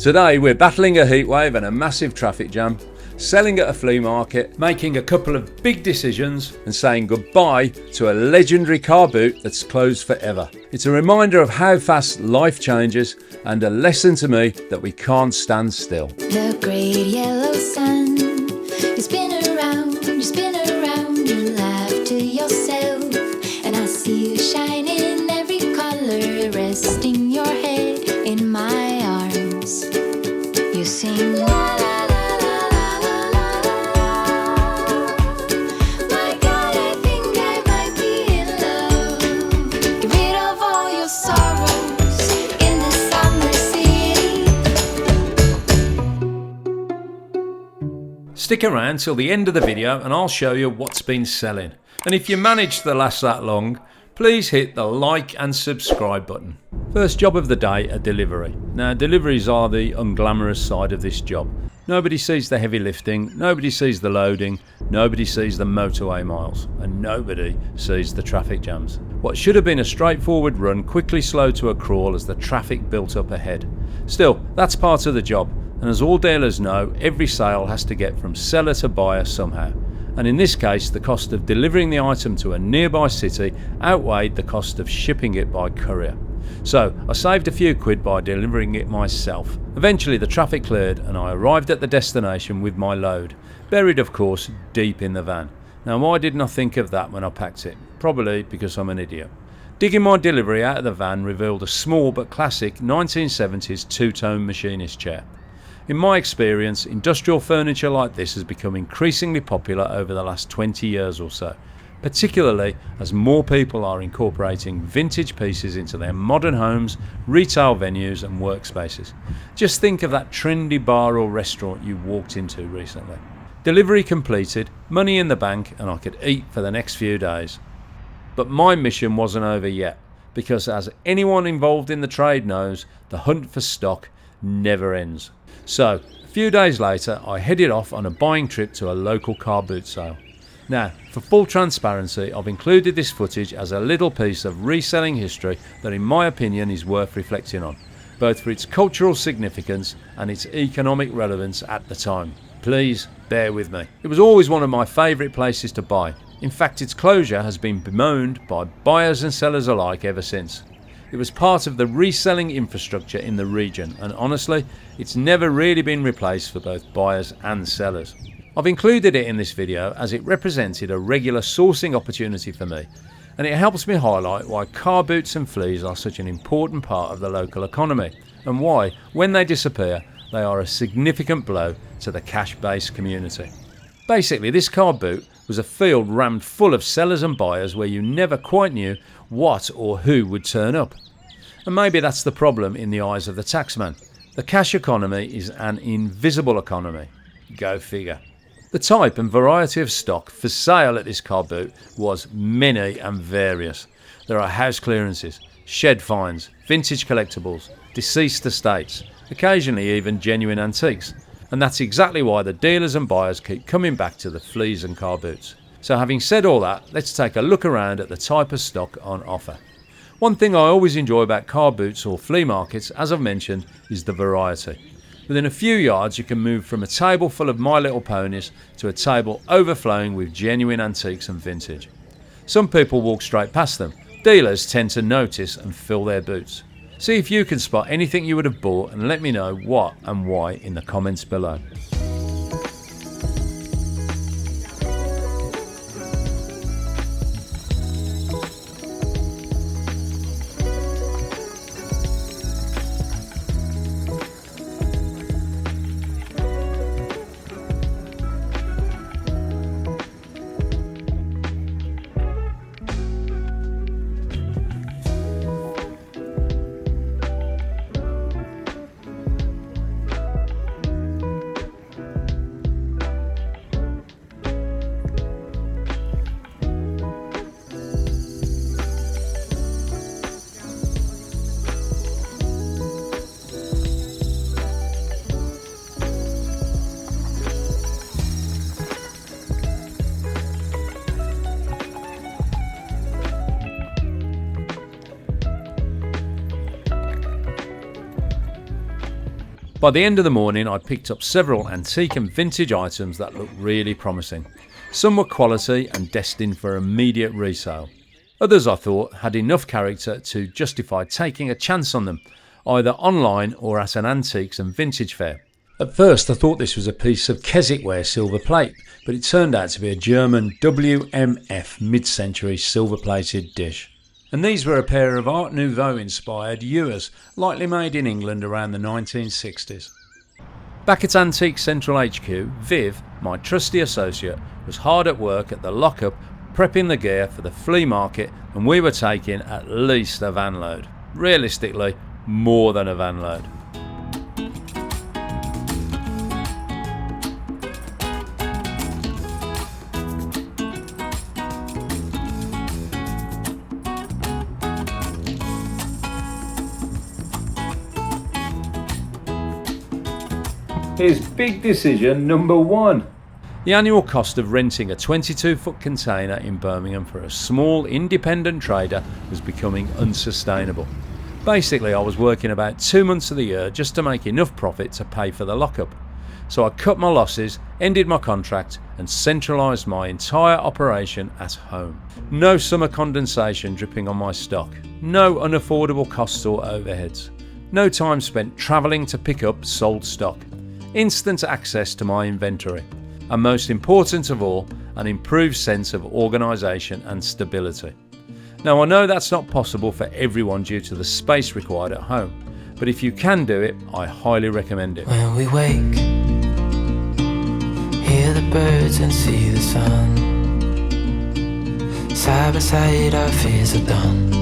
Today we're battling a heatwave and a massive traffic jam, selling at a flea market, making a couple of big decisions and saying goodbye to a legendary car boot that's closed forever. It's a reminder of how fast life changes and a lesson to me that we can't stand still. The great yellow sun, you spin around, you laugh to yourself, and I see you shine in every color, resting your head in my arms. You sing la la la la la la la. My God, I think I might be in love. Get rid of all your sorrows in the summer city. Stick around till the end of the video and I'll show you what's been selling. And if you manage to last that long, please hit the like and subscribe button. First job of the day, a delivery. Now deliveries are the unglamorous side of this job. Nobody sees the heavy lifting, nobody sees the loading, nobody sees the motorway miles, and nobody sees the traffic jams. What should have been a straightforward run quickly slowed to a crawl as the traffic built up ahead. Still, that's part of the job, and as all dealers know, every sale has to get from seller to buyer somehow. And in this case, the cost of delivering the item to a nearby city outweighed the cost of shipping it by courier. So I saved a few quid by delivering it myself. Eventually the traffic cleared and I arrived at the destination with my load, buried of course deep in the van. Now why didn't I think of that when I packed it? Probably because I'm an idiot. Digging my delivery out of the van revealed a small but classic 1970s two-tone Machinist chair. In my experience, industrial furniture like this has become increasingly popular over the last 20 years or so, particularly as more people are incorporating vintage pieces into their modern homes, retail venues and workspaces. Just think of that trendy bar or restaurant you walked into recently. Delivery completed, money in the bank, and I could eat for the next few days. But my mission wasn't over yet, because as anyone involved in the trade knows, the hunt for stock never ends. So, a few days later, I headed off on a buying trip to a local car boot sale. Now, for full transparency, I've included this footage as a little piece of reselling history that in my opinion is worth reflecting on, both for its cultural significance and its economic relevance at the time. Please bear with me. It was always one of my favourite places to buy. In fact, its closure has been bemoaned by buyers and sellers alike ever since. It was part of the reselling infrastructure in the region, and honestly, it's never really been replaced for both buyers and sellers. I've included it in this video as it represented a regular sourcing opportunity for me, and it helps me highlight why car boots and fleas are such an important part of the local economy, and why, when they disappear, they are a significant blow to the cash-based community. Basically, this car boot was a field rammed full of sellers and buyers where you never quite knew what or who would turn up. And maybe that's the problem in the eyes of the taxman. The cash economy is an invisible economy. Go figure. The type and variety of stock for sale at this car boot was many and various. There are house clearances, shed finds, vintage collectibles, deceased estates, occasionally even genuine antiques. And that's exactly why the dealers and buyers keep coming back to the fleas and car boots. So having said all that, let's take a look around at the type of stock on offer. One thing I always enjoy about car boots or flea markets, as I've mentioned, is the variety. Within a few yards you can move from a table full of My Little Ponies to a table overflowing with genuine antiques and vintage. Some people walk straight past them. Dealers tend to notice and fill their boots. See if you can spot anything you would have bought and let me know what and why in the comments below. By the end of the morning, I picked up several antique and vintage items that looked really promising. Some were quality and destined for immediate resale. Others, I thought, had enough character to justify taking a chance on them, either online or at an antiques and vintage fair. At first I thought this was a piece of Keswick-ware silver plate, but it turned out to be a German WMF mid-century silver-plated dish. And these were a pair of Art Nouveau inspired ewers, likely made in England around the 1960s. Back at Antique Central HQ, Viv, my trusty associate, was hard at work at the Lockup prepping the gear for the flea market, and we were taking at least a van load. Realistically, more than a van load. Here's big decision number 1. The annual cost of renting a 22-foot container in Birmingham for a small independent trader was becoming unsustainable. Basically, I was working about 2 months of the year just to make enough profit to pay for the lockup. So I cut my losses, ended my contract and centralised my entire operation at home. No summer condensation dripping on my stock, no unaffordable costs or overheads, no time spent travelling to pick up sold stock, instant access to my inventory, and most important of all, an improved sense of organisation and stability. Now I know that's not possible for everyone due to the space required at home, but if you can do it, I highly recommend it. When we wake, hear the birds and see the sun. Side by side our fears are done.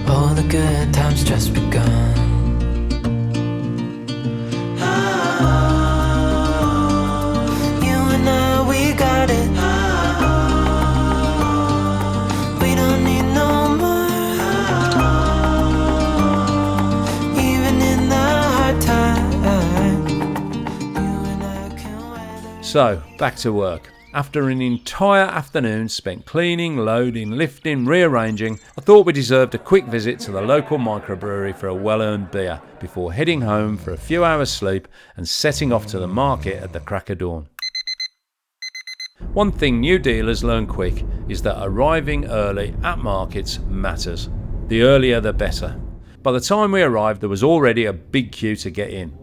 All the good times just begun. So, back to work. After an entire afternoon spent cleaning, loading, lifting, rearranging, I thought we deserved a quick visit to the local microbrewery for a well-earned beer before heading home for a few hours sleep and setting off to the market at the crack of dawn. One thing new dealers learn quick is that arriving early at markets matters. The earlier the better. By the time we arrived, there was already a big queue to get in.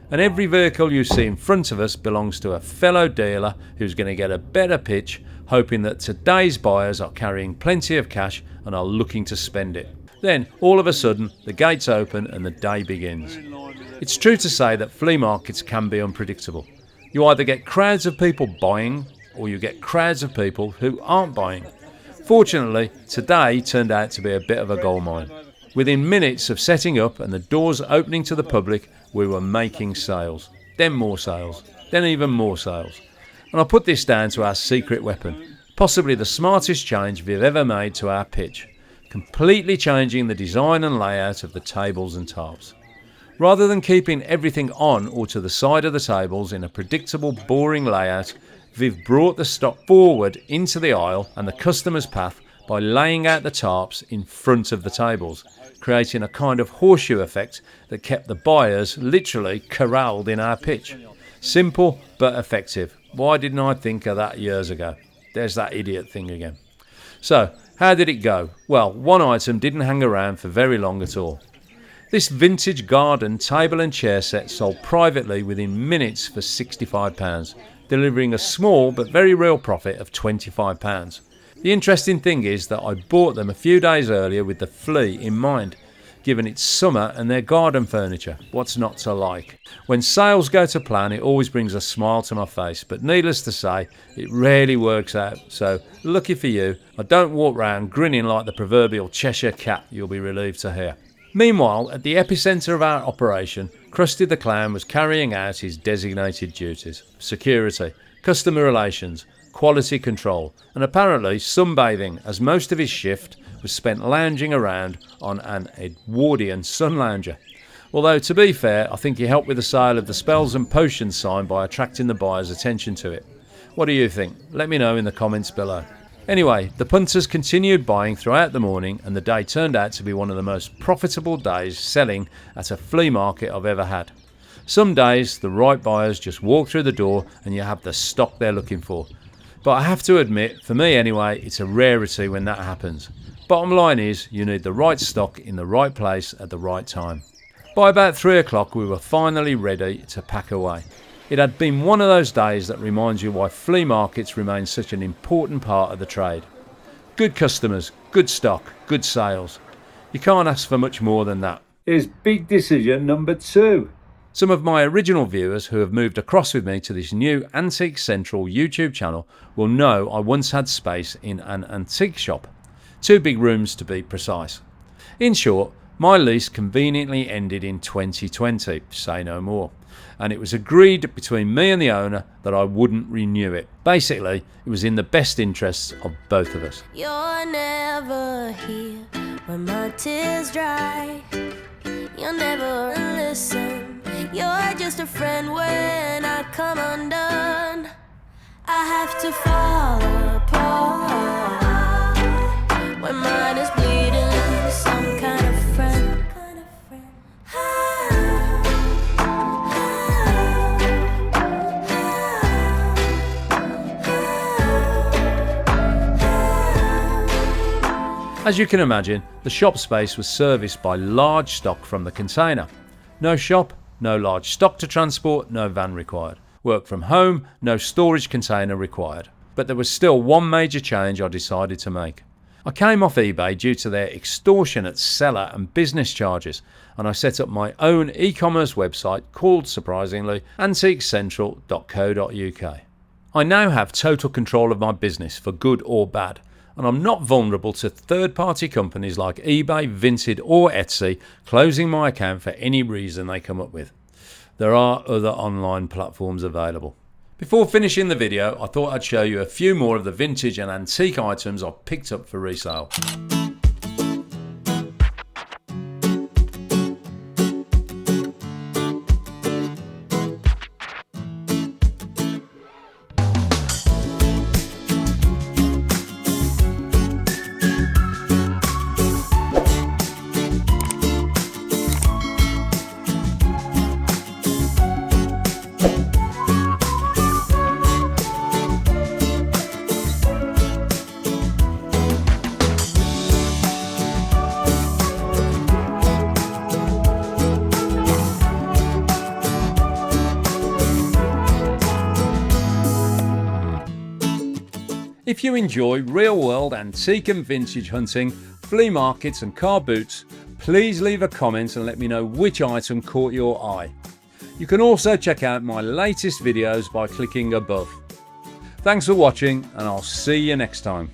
And every vehicle you see in front of us belongs to a fellow dealer who's going to get a better pitch, hoping that today's buyers are carrying plenty of cash and are looking to spend it. Then, all of a sudden, the gates open and the day begins. It's true to say that flea markets can be unpredictable. You either get crowds of people buying, or you get crowds of people who aren't buying. Fortunately, today turned out to be a bit of a goldmine. Within minutes of setting up and the doors opening to the public, we were making sales, then more sales, then even more sales. And I put this down to our secret weapon, possibly the smartest change we've ever made to our pitch, completely changing the design and layout of the tables and tarps. Rather than keeping everything on or to the side of the tables in a predictable, boring layout, Viv brought the stock forward into the aisle and the customer's path by laying out the tarps in front of the tables, creating a kind of horseshoe effect that kept the buyers literally corralled in our pitch. Simple but effective. Why didn't I think of that years ago? There's that idiot thing again. So, how did it go? Well, one item didn't hang around for very long at all. This vintage garden table and chair set sold privately within minutes for £65, delivering a small but very real profit of £25. The interesting thing is that I bought them a few days earlier with the Flea in mind, given it's summer and their garden furniture. What's not to like? When sales go to plan, it always brings a smile to my face, but needless to say, it rarely works out. So, lucky for you, I don't walk round grinning like the proverbial Cheshire cat, you'll be relieved to hear. Meanwhile, at the epicentre of our operation, Crusty the Clown was carrying out his designated duties: security, customer relations, quality control, and apparently sunbathing, as most of his shift was spent lounging around on an Edwardian sun lounger. Although, to be fair, I think he helped with the sale of the spells and potions sign by attracting the buyer's attention to it. What do you think? Let me know in the comments below. Anyway, the punters continued buying throughout the morning, and the day turned out to be one of the most profitable days selling at a flea market I've ever had. Some days the right buyers just walk through the door and you have the stock they're looking for. But I have to admit, for me anyway, it's a rarity when that happens. Bottom line is, you need the right stock in the right place at the right time. By about 3 o'clock we were finally ready to pack away. It had been one of those days that reminds you why flea markets remain such an important part of the trade. Good customers, good stock, good sales. You can't ask for much more than that. Here's big decision number 2. Some of my original viewers who have moved across with me to this new Antique Central YouTube channel will know I once had space in an antique shop. 2 big rooms to be precise. In short, my lease conveniently ended in 2020, say no more, and it was agreed between me and the owner that I wouldn't renew it. Basically, it was in the best interests of both of us. You're never here when my tears dry. You'll never listen. You're just a friend when I come undone. I have to fall apart when mine is bleeding. Some kind of friend. As you can imagine, the shop space was serviced by large stock from the container. No shop, no large stock to transport, no van required. Work from home, no storage container required. But there was still one major change I decided to make. I came off eBay due to their extortionate seller and business charges, and I set up my own e-commerce website called, surprisingly, antiquecentral.co.uk. I now have total control of my business for good or bad, and I'm not vulnerable to third-party companies like eBay, Vinted or Etsy closing my account for any reason they come up with. There are other online platforms available. Before finishing the video, I thought I'd show you a few more of the vintage and antique items I've picked up for resale. If you enjoy real-world antique and vintage hunting, flea markets and car boots, please leave a comment and let me know which item caught your eye. You can also check out my latest videos by clicking above. Thanks for watching, and I'll see you next time.